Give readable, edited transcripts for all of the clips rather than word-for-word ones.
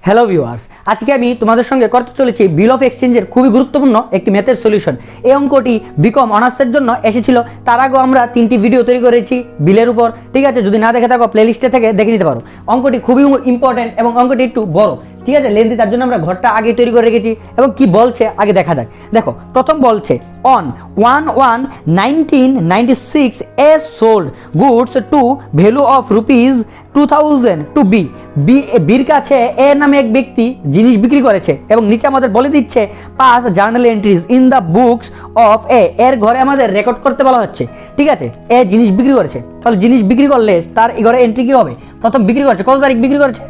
Hello viewers, আজকে আমি তোমাদের সঙ্গে করতে চলেছি বিল অফ এক্সচেঞ্জের খুবই গুরুত্বপূর্ণ একটি ম্যাথের সলিউশন। এই অঙ্কটি বিকম অনার্সের জন্য এসেছিল। তার আগেও আমরা 3টি ভিডিও তৈরি করেছি বিলের উপর, ঠিক আছে? যদি না দেখে থাকো প্লেলিস্টে থেকে দেখে নিতে পারো। অঙ্কটি খুবই ইম্পর্টেন্ট এবং অঙ্কটি একটু বড়, ঠিক আছে, লেন্থি, তার জন্য আমরা ঘরটা আগে তৈরি করে রেখেছি। এবং কি বলছে আগে দেখা যাক। দেখো, প্রথম বলছে অন 1/1/1996 এ sold goods to value of ₹2000 to বির কাছে এ নামে এক ব্যক্তি জিনিস বিক্রি করেছে এবং নিচে আমাদের বলে দিচ্ছে 5 journal entries in the books of এর ঘরে আমাদের রেকর্ড করতে বলা হচ্ছে, ঠিক আছে? এ জিনিস বিক্রি করেছে, তাহলে জিনিস বিক্রি করলে তার এই ঘরে এন্ট্রি কি হবে? প্রথম বিক্রি করেছে, কত তারিখ বিক্রি করেছে?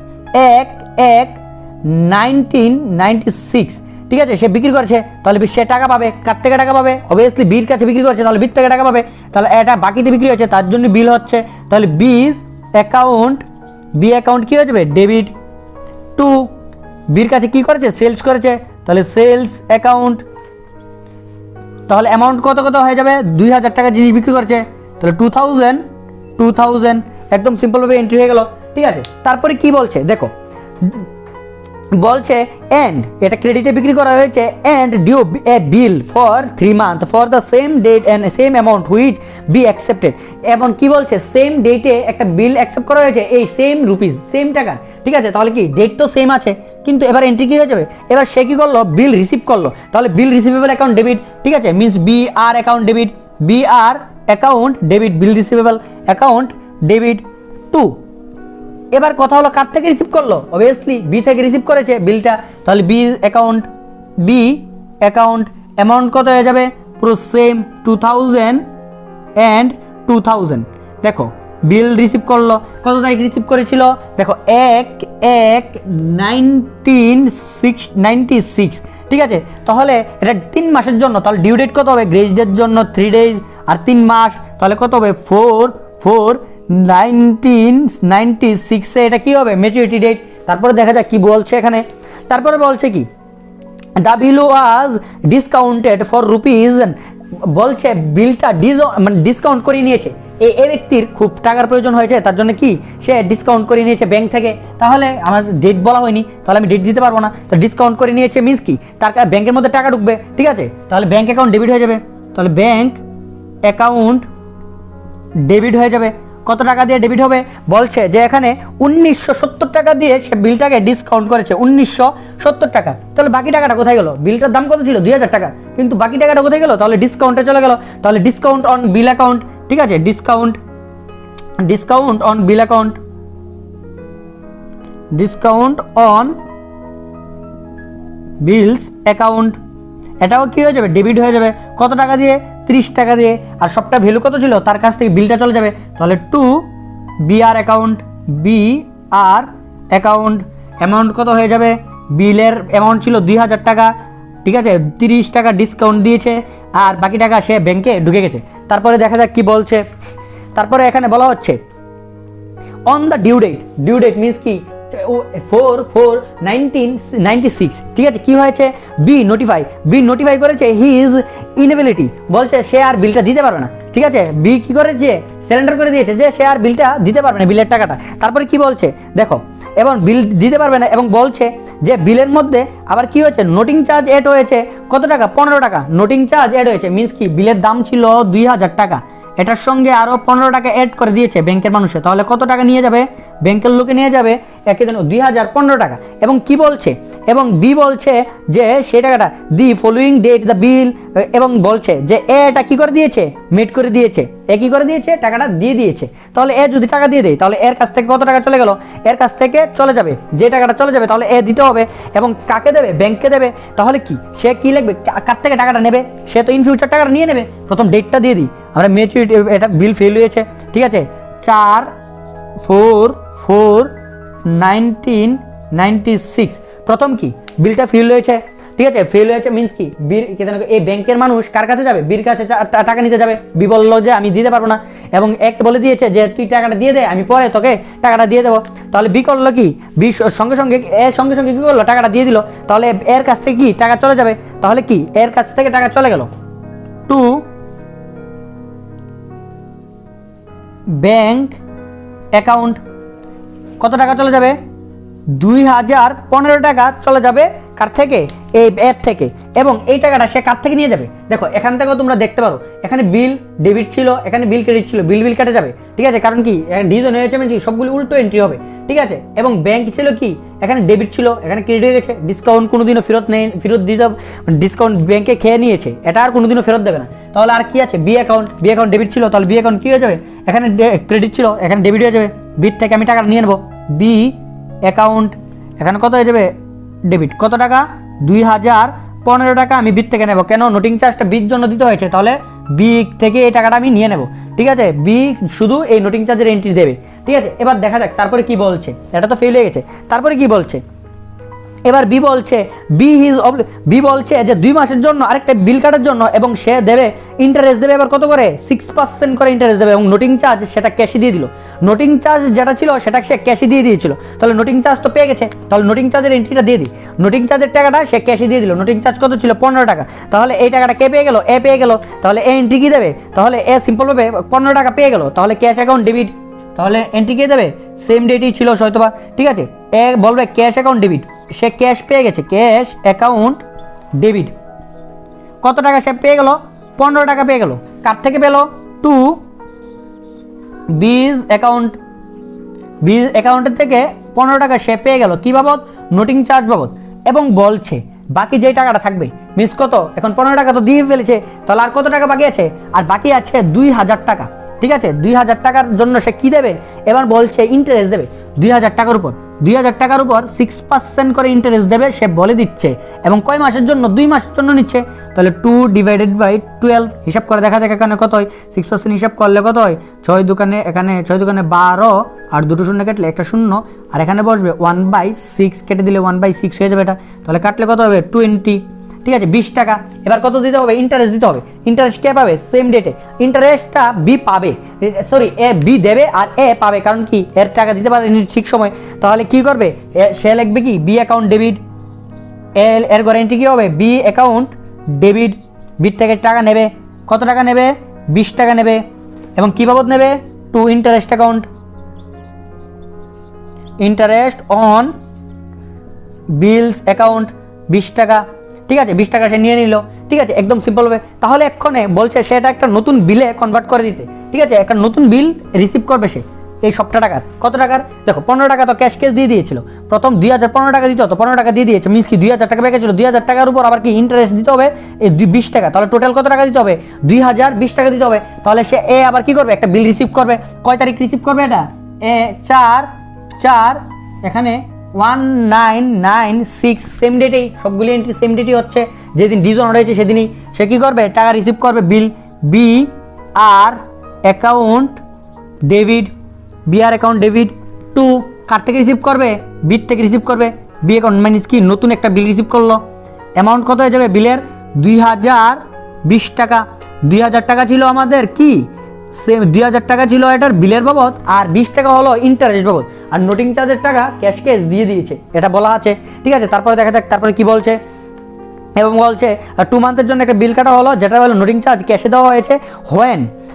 1/1/1996, ঠিক আছে? সে বিক্রি করেছে, তাহলে সে টাকা পাবে। কার থেকে টাকা পাবে? অবভিয়াসলি বির কাছে বিক্রি করেছে, তাহলে বির থেকে টাকা পাবে। তাহলে এটা বাকিতে বিক্রি হয়েছে, তার জন্য বিল হচ্ছে। তাহলে বি অ্যাকাউন্ট কি হয়ে যাবে? ডেবিট। টু বির কাছে কি করেছে? সেলস করেছে, তাহলে সেলস অ্যাকাউন্ট। তাহলে অ্যামাউন্ট কত হয়ে যাবে? 2000 টাকা জিনিস বিক্রি করেছে, তাহলে 2000 একদম সিম্পলভাবে এন্ট্রি হয়ে গেল, ঠিক আছে? তারপরে কি বলছে দেখো, বলছে এন্ড এটা ক্রেডিটে বিক্রি করা হয়েছে, and due a bill for 3 month for the same date and same amount which B accepted. এবং কি বলছে? সেম ডেটে একটা বিল অ্যাকসেপ্ট করা হয়েছে, এই সেম রুপিস, সেম টাকা, ঠিক আছে? তাহলে কি ডেট তো সেম আছে, কিন্তু এবার এন্ট্রি কি হয়ে যাবে? এবার সে কি করলো? বিল রিসিভ করলো, তাহলে বিল রিসিভেবল অ্যাকাউন্ট ডেবিট, ঠিক আছে? Means B R account debit, বিল রিসিভেবল অ্যাকাউন্ট ডেবিট। টু এবার কথা হলো কার থেকে রিসিভ করলো? অবভিয়াসলি বি থেকে রিসিভ করেছে বিলটা, তাহলে বি অ্যাকাউন্ট অ্যামাউন্ট কত হয়ে যাবে? পুরো সেম 2000 দেখো বিল রিসিভ করলো, কত তারিখ রিসিভ করেছিল? দেখো 1/1/1996, ঠিক আছে? তাহলে এটা 3 মাসের জন্য, তাহলে ডিউ ডেট কত হবে? গ্রেজুয়েটের জন্য 3 ডেজ আর 3 মাস, তাহলে কত হবে? 4/4/1996 এটা কি হবে? Maturity date. তারপরে দেখা যাক কি বলছে এখানে। তারপরে বলছে কি, the bill was discounted for rupees, বলছে বিলটা ডিসকাউন্ট করে নিয়েছে। এই ব্যক্তির খুব টাকার প্রয়োজন হয়েছে, তার জন্য কি সে ডিসকাউন্ট করে নিয়েছে ব্যাংক থেকে। তাহলে আমার ডেট বলা হয়নি, তাহলে আমি ডেট দিতে পারবো না। তো ডিসকাউন্ট করে নিয়েছে মিনস কি তার ব্যাংকের মধ্যে টাকা ঢুকবে, ঠিক আছে? তাহলে ব্যাংক অ্যাকাউন্ট ডেবিট হয়ে যাবে, তাহলে ব্যাংক অ্যাকাউন্ট ডেবিট হয়ে যাবে। কত টাকা দিয়ে ডেবিট হবে? বলছে যে এখানে 1970 টাকা দিয়ে সে বিলটাকে ডিসকাউন্ট করেছে, 1970 টাকা। তাহলে বাকি টাকাটা কোথায় গেল? বিলটার দাম কত ছিল? 2000 টাকা, কিন্তু বাকি টাকাটা কোথায় গেল? তাহলে ডিসকাউন্টে চলে গেল। তাহলে ডিসকাউন্ট অন বিল অ্যাকাউন্ট, ঠিক আছে? Discount on bill account, discount on bills account, এটাও কি হয়ে যাবে? ডেবিট হয়ে যাবে। কত টাকা দিয়ে? 30 টাকা দিয়ে। আর সবটা ভ্যালু কত ছিল? তার কাছ থেকে বিলটা চলে যাবে, তাহলে টু বিআর অ্যাকাউন্ট, অ্যামাউন্ট কত হয়ে যাবে? বিলের অ্যামাউন্ট ছিল 2000 টাকা, ঠিক আছে? 30 টাকা ডিসকাউন্ট দিয়েছে আর বাকি টাকা সে ব্যাংকে ঢুকে গেছে। তারপরে দেখা যাক কি বলছে। তারপরে এখানে বলা হচ্ছে on the due date means কি 4/4/1996, ঠিক আছে? কি হয়েছে? বি নোটিফাই করেছে হিজ ইনএবিলিটি, বলছে সে আর বিলটা দিতে পারবে না, ঠিক আছে? বি কি করেছে? সারেন্ডার করে দিয়েছে যে সে আর বিলটা দিতে পারবে না, বিলের টাকাটা। তারপরে কি বলছে দেখো, এবং বিল দিতে পারবে না, এবং বলছে যে বিলের মধ্যে আবার কি হয়েছে? নোটিং চার্জ অ্যাড হয়েছে। কত টাকা? 15 টাকা নোটিং চার্জ অ্যাড হয়েছে, মিনস কি বিলের দাম ছিল 2000 টাকা, এটার সঙ্গে আরো 15 টাকা অ্যাড করে দিয়েছে ব্যাংকের মানুষে। তাহলে কত টাকা নিয়ে যাবে? ব্যাংকের লোকে নিয়ে যাবে 2015 টাকা। এবং কি বলছে? এবং বি বলছে যে সেই টাকাটা the following date the bill, এবং বলছে যে এটা কি করে দিয়েছে? মেড করে দিয়েছে। কি করে দিয়েছে? টাকাটা দিয়ে দিয়েছে। তাহলে যদি টাকা দিয়ে দেয়, তাহলে এর কাছ থেকে কত টাকা চলে গেল? এর কাছ থেকে চলে যাবে, যে টাকাটা চলে যাবে, তাহলে দিতে হবে। এবং কাকে দেবে? ব্যাংককে দেবে। তাহলে কি সে কি লিখবে? কার থেকে টাকাটা নেবে? সে তো ইন ফিউচার টাকাটা নিয়ে নেবে। প্রথম ডেটটা দিয়ে দিই আমরা, ম্যাচুরিটি, এটা বিল ফেল হয়েছে, ঠিক আছে? 4/4/1996 প্রথম কি বিলটা ফেল হয়েছে, ঠিক আছে? ফেল হয়েছে মিনস কি এই ব্যাংকের মানুষ কার কাছে যাবে? বির কাছে টাকা নিতে যাবে। বি বললো যে আমি দিতে পারবো না, এবং এক বলে দিয়েছে যে তুই টাকাটা দিয়ে দে, আমি পরে তোকে টাকাটা দিয়ে দেবো। তাহলে বি করলো কি? বি সঙ্গে সঙ্গে কি করলো? টাকাটা দিয়ে দিল। তাহলে এর কাছ থেকে কি টাকা চলে যাবে? তাহলে কি এর কাছ থেকে টাকা চলে গেল টু ব্যাংক অ্যাকাউন্ট। কত টাকা চলে যাবে? 2015 টাকা চলে যাবে কার থেকে, এই এর থেকে, এবং এই টাকাটা সে কার থেকে নিয়ে যাবে। দেখো এখান থেকেও তোমরা দেখতে পারো, এখানে বিল ডেবিট ছিল, এখানে বিল ক্রেডিট ছিল, বিল বিল কেটে যাবে, ঠিক আছে, কারণ কি ডিজন হয়েছে মানে সবগুলো উল্টো এন্ট্রি হবে, ঠিক আছে। এবং ব্যাংক ছিল কি, এখানে ডেবিট ছিল, এখানে ক্রেডিট হয়ে গেছে, ডিসকাউন্ট কোনোদিনও ফেরত দিতে, ডিসকাউন্ট ব্যাংকে খেয়ে নিয়েছে, এটা আর কোনোদিনও ফেরত দেবে না। তাহলে আর কি আছে, বি অ্যাকাউন্ট ডেবিট ছিল, তাহলে বি অ্যাকাউন্ট কি হয়ে যাবে, এখানে ক্রেডিট ছিল, এখানে ডেবিট হয়ে যাবে, বির থেকে আমি টাকা নিয়ে নেবো, বি অ্যাকাউন্ট এখানে কত হয়ে যাবে ডেবিট, কত টাকা 2015 টাকা আমি বির থেকে নেব, কেন নোটিং চার্জটা বির জন্য দিতে হয়েছে, তাহলে বি থেকে এই টাকাটা আমি নিয়ে নেব, ঠিক আছে। বি শুধু এই নোটিং চার্জের এন্ট্রি দেবে, ঠিক আছে। এবার দেখা যাক তারপরে কি বলছে, এটা তো ফেল হয়ে গেছে, তারপরে কি বলছে, এবার বি বলছে যে 2 মাসের জন্য আরেকটা বিল কাটার জন্য, এবং সে দেবে ইন্টারেস্ট দেবে এবার কত করে 6% করে ইন্টারেস্ট দেবে, এবং নোটিং চার্জ সেটা ক্যাশে দিয়ে দিল, নোটিং চার্জ যেটা ছিল সেটা সে ক্যাশে দিয়ে দিয়েছিল, তাহলে নোটিং চার্জ তো পেয়ে গেছে, তাহলে নোটিং চার্জের এন্ট্রিটা দিয়ে দিই, নোটিং চার্জের টাকাটা সে ক্যাশে দিয়ে দিল, নোটিং চার্জ কত ছিল 15 টাকা, তাহলে এই টাকাটা কে পেয়ে গেল, এ পেয়ে গেল, তাহলে এ এন্ট্রি কি দেবে, তাহলে এ সিম্পলভাবে 15 টাকা পেয়ে গেল, তাহলে ক্যাশ অ্যাকাউন্ট ডেবিট, তাহলে এন্ট্রি কে দেবে, সেম ডেটই ছিল হয়তোবা, ঠিক আছে। এ বলবে ক্যাশ অ্যাকাউন্ট ডেবিট, সে ক্যাশ পেয়ে গেছে, ক্যাশ অ্যাকাউন্ট ডেবিট, কত টাকা সে পেয়ে গেল, 15 টাকা পেয়ে গেল, কার থেকে পেলো, টু বিজ অ্যাকাউন্টের থেকে 15 টাকা সে পেয়ে গেল, কি বাবদ, নোটিং চার্জ বাবদ, এবং বলছে বাকি যেই টাকাটা থাকবে মিস কত, এখন 15 টাকা তো দিয়ে ফেলেছে, তাহলে আর কত টাকা বাকি আছে, আর বাকি আছে 2000 টাকা, ঠিক আছে। 2000 টাকার জন্য সে কি দেবে, এবার বলছে ইন্টারেস্ট দেবে 2000 টাকার উপর, 2000 টাকার উপর 6% করে ইন্টারেস্ট দেবে, সে বলে দিচ্ছে, এবং কয় মাসের জন্য, 2 মাসের জন্য নিচ্ছে, তাহলে 2/12 হিসাব করে দেখা যাক এখানে কত হয়, 6% হিসাব করলে কত হয়, 6 দোকানে 12, আর 2 শূন্য কাটলে একটা শূন্য, আর এখানে বসবে 1/6, কেটে দিলে 1/6 হয়ে যাবে এটা, তাহলে কাটলে কত হবে 20, ঠিক আছে, 20 টাকা। এবার কত দিতে হবে, ইন্টারেস্ট দিতে হবে, ইন্টারেস্ট কে পাবে, সেম ডেটে ইন্টারেস্টটা বি পাবে, সরি এ বি দেবে আর এ পাবে, কারণ কি এর টাকা দিতে পারেনি ঠিক সময়, তাহলে কি করবে, সে লিখবে কি বি অ্যাকাউন্ট ডেবিট, এর গ্যারান্টি কি হবে, বি অ্যাকাউন্ট ডেবিট, বির থেকে টাকা নেবে, কত টাকা নেবে, 20 টাকা নেবে, এবং কি বাবদ নেবে, to interest account, interest on bills account 20 টাকা, ঠিক আছে, 20 টাকা সে নিয়ে নিল, ঠিক আছে, একদম সিম্পল হবে। তাহলে এক্ষণে বলছে সেটা একটা নতুন বিলে কনভার্ট করে দিতে, ঠিক আছে, একটা নতুন বিল রিসিভ করবে সে, এই সবটা টাকার, কত টাকার, দেখো 15 টাকা তো ক্যাশ দিয়ে দিয়েছিল, প্রথম 2015 টাকা দিতে হতো, 15 টাকা দিয়ে দিয়েছে, মিনস কি 2000 টাকা বেঁকে ছিল, 2000 টাকার উপর আবার কি ইন্টারেস্ট দিতে হবে এই 20 টাকা, তাহলে টোটাল কত টাকা দিতে হবে, 2020 টাকা দিতে হবে, তাহলে সে এ আবার কি করবে, একটা বিল রিসিভ করবে, কয় তারিখ রিসিভ করবে এটা, এ 4 এখানে 1996, সেম ডেটেই সবগুলি এন্ট্রি সেম ডেটই হচ্ছে, যেদিন ডিজন হয়েছে সেদিনই সে কী করবে, টাকা রিসিভ করবে, বিল B R account debit, B R account debit, two কার থেকে রিসিভ করবে, বির থেকে রিসিভ করবে, বি অ্যাকাউন্ট মানে কি নতুন একটা বিল রিসিভ করলো, অ্যামাউন্ট কত হয়ে যাবে বিলের 2020 টাকা, 2000 টাকা ছিল আমাদের কি, সেম 2000 টাকা ছিল এটার বিলের বাবদ, আর 20 টাকা হলো ইন্টারেস্ট বাবদ, আর নোটিং চার্জের টাকা ক্যাশ দিয়ে দিয়েছে, এটা বলা আছে, ঠিক আছে। তারপরে দেখা যাক তারপরে কি বলছে, এবং বলছে 2 মান্থের জন্য একটা বিল কাটা হলো, যেটা হলো নোটিং চার্জ ক্যাশে দেওয়া হয়েছে,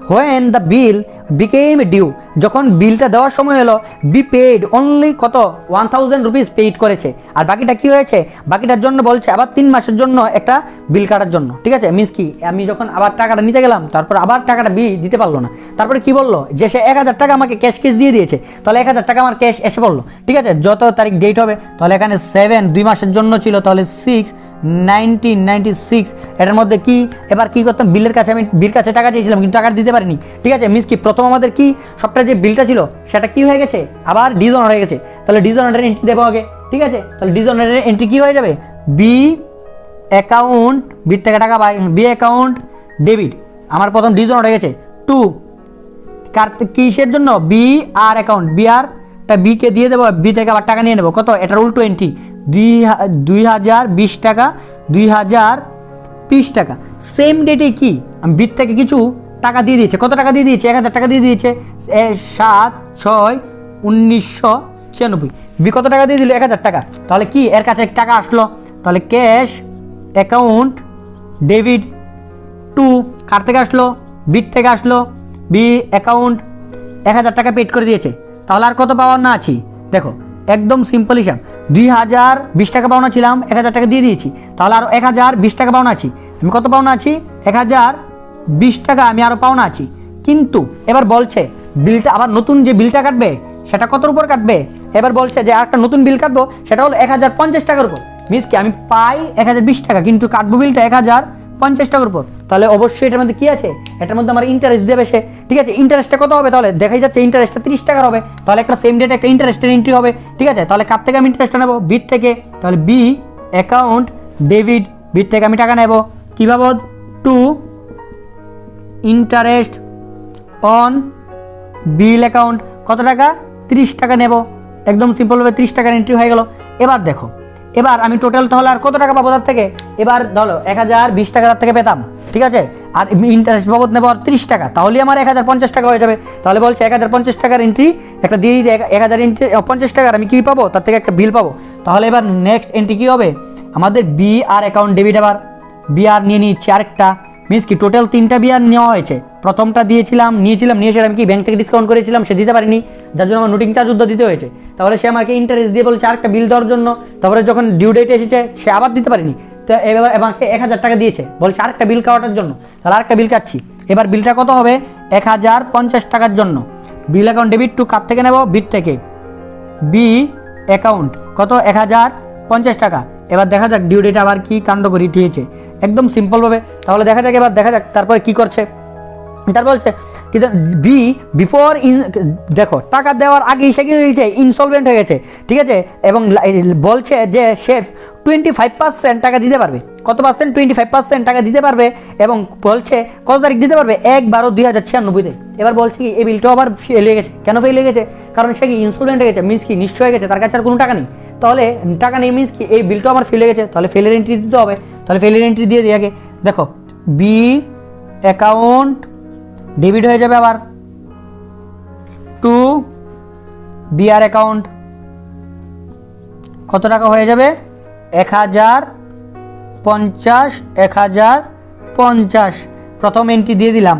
when the bill became due, যখন বিলটা দেওয়ার সময় হলো, বি পেইড অনলি কত 1000 রুপিস পেইড করেছে, আর বাকিটা কি হয়েছে, বাকিটার জন্য বলছে আবার 3 মাসের জন্য একটা বিল কাটার জন্য, ঠিক আছে, মিনস কি আমি যখন আবার টাকাটা নিতে গেলাম, তারপর আবার টাকাটা বি দিতে পারলো না, তারপরে কি বললো যে সে 1000 টাকা আমাকে ক্যাশ দিয়ে দিয়েছে, তাহলে 1000 টাকা আমার ক্যাশ এসে পড়লো, ঠিক আছে, যত তারিখ ডেট হবে, তাহলে এখানে 7 2 মাসের জন্য ছিল, তাহলে 6/1996, এটার মধ্যে কি এবার কি করতাম, বিলের কাছে আমি বিল কাছে টাকা চেয়েছিলাম কিন্তু টাকা দিতে পারিনি, ঠিক আছে, মিনস কি প্রথম আমাদের কি সবটা যে বিলটা ছিল সেটা কি হয়ে গেছে, আবার ডিজঅনার হয়ে গেছে, তাহলে ডিজঅনারের এন্ট্রি দেবো আগে, ঠিক আছে, তাহলে ডিজঅনারের এন্ট্রি কি হয়ে যাবে, বি অ্যাকাউন্ট, বির থেকে টাকা পাই, বি অ্যাকাউন্ট ডেবিট, আমার প্রথম ডিজঅনার হয়ে গেছে, টু কার কিসের জন্য, বি আর অ্যাকাউন্ট, বি আর টা বি কে দিয়ে দেবো, বি থেকে আবার টাকা নিয়ে নেবো, কত এটার উল্টো এন্ট্রি, 2020 টাকা, 2020 টাকা, সেম ডেটে কি আমি বির থেকে কিছু টাকা দিয়ে দিয়েছে, কত টাকা দিয়ে দিয়েছে, 1000 টাকা দিয়ে দিয়েছে, 7/6/1996, বি কত টাকা দিয়ে দিল, 1000 টাকা, তাহলে কি এর কাছে টাকা আসলো, তাহলে ক্যাশ অ্যাকাউন্ট ডেবিট, টু কার থেকে আসলো, বির থেকে আসলো, বি অ্যাকাউন্ট 1000 টাকা পেড করে দিয়েছে, তাহলে আর কত পাওয়ার না আছি, দেখো একদম সিম্পল হিসাব। 2020 টাকা পাওনা ছিলাম, 1000 টাকা দিয়ে দিয়েছি, তাহলে আরও 1020 টাকা পাওনা আছি। আমি কত পাওনা আছি? 1020 টাকা আমি আরও পাওনা আছি। কিন্তু এবার বলছে বিলটা আবার নতুন যে বিলটা কাটবে সেটা কতর উপর কাটবে? এবার বলছে যে আরেকটা নতুন বিল কাটবো, সেটা হলো 1050 টাকার উপর। মিনস কি আমি পাই 1020 টাকা, কিন্তু কাটবো বিলটা 1050 টাকার উপর। তাহলে অবশ্যই এটার মধ্যে কি আছে? এটার মধ্যে আমার ইন্টারেস্ট দেবে সে। ঠিক আছে, ইন্টারেস্টটা কত হবে? তাহলে দেখাই যাচ্ছে ইন্টারেস্টটা 30 টাকার হবে। তাহলে একটা সেম ডেটে একটা ইন্টারেস্টের এন্ট্রি হবে। ঠিক আছে, তাহলে কার থেকে আমি ইন্টারেস্টটা নেবো? বিট থেকে। তাহলে বি অ্যাকাউন্ট ডেবিট, বিট থেকে আমি টাকা নেব। কি বাবদ? To interest on bill account. কত টাকা? 30 টাকা নেব। একদম সিম্পলভাবে 30 টাকার এন্ট্রি হয়ে গেল। এবার দেখো, এবার আমি টোটাল তাহলে আর কত টাকা পাবো তার থেকে? এবার ধরো 1020 টাকা তার থেকে পেতাম, ঠিক আছে, আর ইন্টারেস্ট বাবদ নেবো আর 30 টাকা, তাহলে আমার 1050 টাকা হয়ে যাবে। তাহলে বলছে 1050 টাকার এন্ট্রি একটা দিয়ে দিতে, 1050 টাকার আমি কী পাবো? তার থেকে একটা বিল পাবো। তাহলে এবার নেক্সট এন্ট্রি কী হবে? আমাদের বি আর অ্যাকাউন্ট ডেবিট। আবার বি আর নিয়ে নিচ্ছি আরেকটা। মিনস কি টোটাল 3টা বিয়ার নেওয়া হয়েছে। প্রথমটা নিয়েছিলাম কি ব্যাংক থেকে ডিসকাউন্ট করেছিলাম, সে দিতে পারিনি, যার জন্য আমার নোটিং চার্জ দিতে হয়েছে। তাহলে সে আমাকে ইন্টারেস্ট দিয়ে বলছে আরেকটা বিল দেওয়ার জন্য। তারপরে যখন ডিউ ডেট এসেছে সে আবার দিতে পারিনি, তো এবার আমাকে 1000 টাকা দিয়েছে, বলছে আরেকটা বিল কাটার জন্য। তাহলে আরেকটা বিল কাটছি। এবার বিলটা কত হবে? 1050 টাকার জন্য। বিল অ্যাকাউন্ট ডেবিট টু কার থেকে নেব? বিট থেকে। বি অ্যাকাউন্ট কত? 1050 টাকা। এবার দেখা যাক ডিউ ডেট আবার কি কাণ্ড করে দিয়েছে, একদম সিম্পলভাবে। তাহলে দেখা যাক, এবার দেখা যাক তারপরে কি করছে। তার বলছে কিন্তু বি বিফোর দেখো টাকা দেওয়ার আগেই সে কি হয়েছে? ইনসলভেন্ট হয়ে গেছে। ঠিক আছে, এবং বলছে যে সে 25% টাকা দিতে পারবে। কত পার্সেন্ট? 25% টাকা দিতে পারবে। এবং বলছে কত তারিখ দিতে পারবে? 1/12/2096-তে। এবার বলছে কি এই বিলটাও আবার ফেল হয়ে গেছে। কেন ফেল হয়ে গেছে? কারণ সে কি ইনসলভেন্ট হয়ে গেছে। মিনস কি নিশ্চয় হয়ে গেছে, তার কাছে আর কোনো টাকা নেই। তাহলে টাকা নেই মিনস কি এই বিলটাও আমার ফেল হয়ে গেছে। তাহলে ফেলের এন্ট্রি দিতে হবে। তাহলে ফেলের এন্ট্রি দিয়ে দিই আগে। দেখো বি অ্যাকাউন্ট ডেবিট হয়ে যাবে আবার টু বিআর অ্যাকাউন্ট। কত টাকা হয়ে যাবে? 1050 প্রথম এন্ট্রি দিয়ে দিলাম।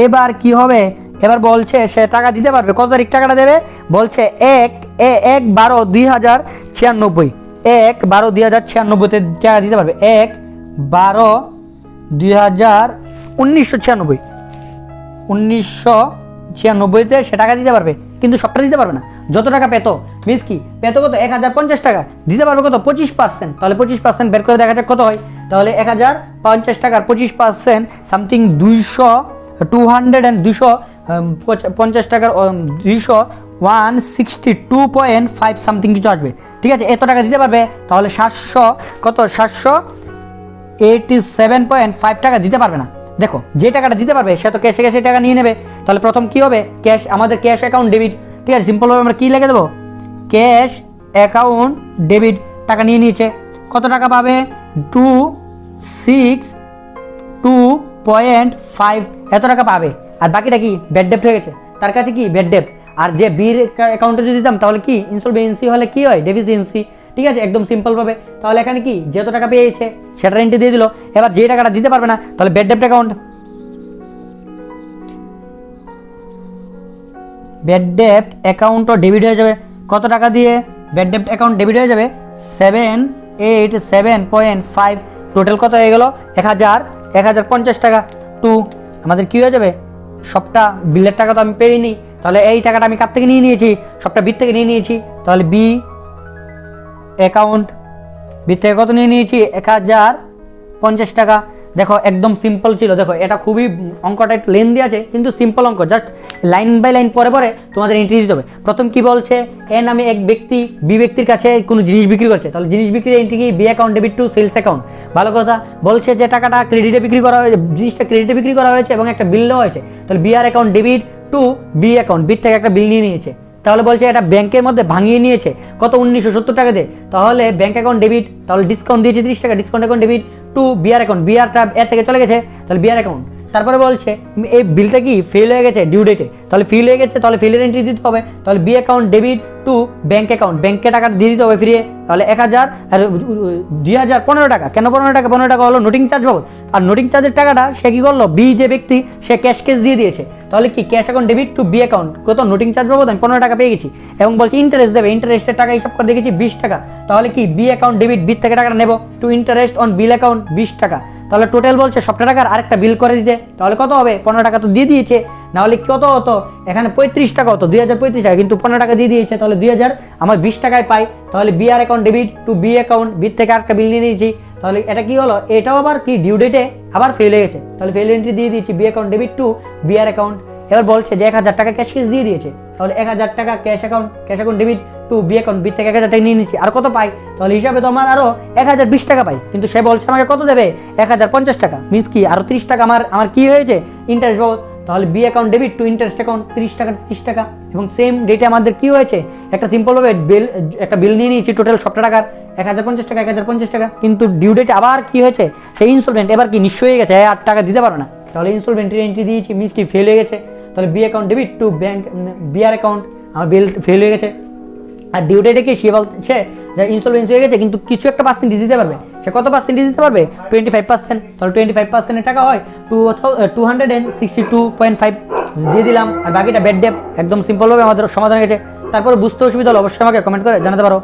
এবার কি হবে? এবার বলছে সে টাকা দিতে পারবে। কত তারিখ টাকাটা দেবে? বলছে 1/12/2096, 1/12/2096-তে টাকা দিতে পারবে। 1/12/1996-তে সে টাকা দিতে পারবে, কিন্তু সবটা দিতে পারবে না। যত টাকা পেতো, মিনস কি পেতো কত? 1050 টাকা। দিতে পারবে কত? 25%। তাহলে 25% বের করে দেখা যাক কত হয়। তাহলে 1050 টাকার 25% সামথিং 250 টাকার 162.5 সামথিং কিছু আসবে। ঠিক আছে, এত টাকা দিতে পারবে। তাহলে 787.5 টাকা দিতে পারবে না। দেখো যে টাকাটা দিতে পারবে সে তো ক্যাশে ক্যাশে টাকা নিয়ে নেবে। তাহলে প্রথম কি হবে? ক্যাশ, আমাদের ক্যাশ অ্যাকাউন্ট ডেবিট। ঠিক আছে, সিম্পলভাবে আমরা কি লিখে দেবো? Cash account debit. টাকা নিয়ে নিয়েছে। কত টাকা পাবে? 262.5 এত টাকা পাবে। আর বাকিটা কি? ব্যাড ডেপ্ট হয়ে গেছে, তার কাছে কি? ব্যাড ডেপ্ট। আর যে বির অ্যাকাউন্টে যদি দিতাম তাহলে কি? ইনসলভেন্সি হলে কি হয়? ডেফিসিয়েন্সি। ঠিক আছে, একদম সিম্পলভাবে। তাহলে এখানে কি যত টাকা পেয়েছে সেটার এন্ট্রি দিয়ে দিল। এবার যে টাকাটা দিতে পারবে না তাহলে ব্যাড ডেপ্ট অ্যাকাউন্ট, ব্যাড ডেপ্ট অ্যাকাউন্টও ডেবিট হয়ে যাবে। কত টাকা দিয়ে ব্যাড ডেপ্ট অ্যাকাউন্ট ডেবিট হয়ে যাবে? 787.5। টোটাল কত হয়ে গেল? 1050 টাকা। টু আমাদের কি হয়ে যাবে? সবটা বিলের টাকা তো আমি পেইনি, তাহলে এই টাকাটা আমি কার থেকে নিয়ে নিয়েছি? সবটা বিট থেকে নিয়ে নিয়েছি। তাহলে বি অ্যাকাউন্ট, বিট থেকে কত নিয়ে নিয়েছি? 1050 টাকা। দেখো একদম সিম্পল ছিল। দেখো এটা খুবই অঙ্কটা একটু লেন্দি আছে, কিন্তু সিম্পল অঙ্ক। জাস্ট লাইন বাই লাইন পরে পরে তোমাদের এন্ট্রি দিতে হবে। প্রথম কি বলছে? এ নামে এক ব্যক্তি বি ব্যক্তির কাছে কোনো জিনিস বিক্রি করছে। তাহলে জিনিস বিক্রির এন্ট্রি কি? B account debit to sales account. ভালো কথা। বলছে যে টাকাটা ক্রেডিটে বিক্রি করা হয়েছে, জিনিসটা ক্রেডিটে বিক্রি করা হয়েছে এবং একটা বিল দেওয়া হয়েছে। তাহলে B R account debit to B account, বিট থেকে একটা বিল নিয়ে নিয়েছে। তাহলে বলছে এটা ব্যাংকের মধ্যে ভাঙিয়ে নিয়েছে। কত? 1970 টাকা দিয়ে। তাহলে ব্যাংক অ্যাকাউন্ট ডেবিট, তাহলে ডিসকাউন্ট দিয়েছে 30 টাকা, discount account debit to BR account, বিআরটা এর থেকে চলে গেছে, তাহলে বিআর অ্যাকাউন্ট। তারপরে বলছে এই বিলটা কি? ফেল হয়ে গেছে ডিউ ডেটে। তাহলে ফেল হয়ে গেছে, তাহলে ফেলের এন্ট্রি দিতে হবে। তাহলে B account debit to to bank account, ব্যাংকে টাকা দিয়ে দিতে হবে ফিরিয়ে। তাহলে 1000 আর 2000 15 টাকা। কেন 15 টাকা? 15 টাকা হলো নোটিং চার্জ বাবদ। আর নোটিং চার্জের টাকাটা সে কি করলো, বি যে ব্যক্তি সে ক্যাশ দিয়ে দিয়েছে। তাহলে কি cash account debit to B account, কত নোটিং চার্জ বাবদ আমি 15 টাকা পেয়ে গেছি। এবং বলছি ইন্টারেস্ট দেবে, ইন্টারেস্টের টাকা হিসাব করে দেখেছি 20 টাকা। তাহলে কি বি অ্যাকাউন্ট ডেবিট, বি থেকে টাকাটা নেবো to interest on bill account 20 টাকা। তাহলে টোটাল বলছে সবটা টাকার আরেকটা বিল করে দিতে। তাহলে কত হবে? 15 টাকা তো দিয়ে দিয়েছে, না হলে কত হতো এখানে 35 টাকা হতো, 2035 টাকা, কিন্তু 15 টাকা দিয়ে দিয়েছে। তাহলে 2000 আমার 20 টাকায় পাই। তাহলে B R account debit to B account, B থেকে আরেকটা বিল নিয়ে নিয়েছি। তাহলে এটা কি হলো, এটাও আবার কি ডিউ ডেটে আবার ফেল হয়ে গেছে। তাহলে ফেল এন্ট্রি দিয়ে দিয়েছি B account debit to B R account. এবার বলছে যে 1000 টাকা ক্যাশ দিয়ে দিয়েছে। তাহলে 1000 টাকা cash account debit to B account, B থেকে 1000 টাকা নিয়ে নিয়েছি। আর কত পাই? তাহলে হিসাবে তো আমার আরো 1020 টাকা পাই, কিন্তু সে বলছে আমাকে কত দেবে? 1050 টাকা। মিন্স কি আরো 30 টাকা আমার কি হয়েছে, ইন্টারেস্ট বাবদ। তাহলে B account debit to interest account 30 টাকা। এবং সেম ডেটে আমাদের কি হয়েছে, একটা সিম্পল ভাবে একটা বিল নিয়ে নিয়েছি টোটাল সবটা টাকার 1050 টাকা। কিন্তু ডিউ ডেটে আবার কি হয়েছে, সেই ইনসলভেন্ট, এবার কি নিশ্চয় হয়ে গেছে 8 টাকা দিতে পারো না। তাহলে ইনসলভেন্ট এন্ট্রি দিয়েছি, মিন্স কি ফেল হয়ে গেছে। তাহলে B account debit to bank B R account, আমার বিল ফেল হয়ে গেছে। আর ডিউ ডেটে কি সে বলছে যে ইনসলভেন্সি হয়ে গেছে, কিন্তু কিছু একটা পার্সেন্টেজ দিতে পারবে। সে কত পার্সেন্টেজ দিতে পারবে? 25%। তাহলে 25% টাকা হয় 262.5 দিয়ে দিলাম। আর বাকিটা ব্যাড ডেট। একদম সিম্পলভাবে আমাদের সমাধান হয়ে গেছে। তারপরে বুঝতে অসুবিধা হলে অবশ্যই আমাকে কমেন্ট করে জানাতে পারো।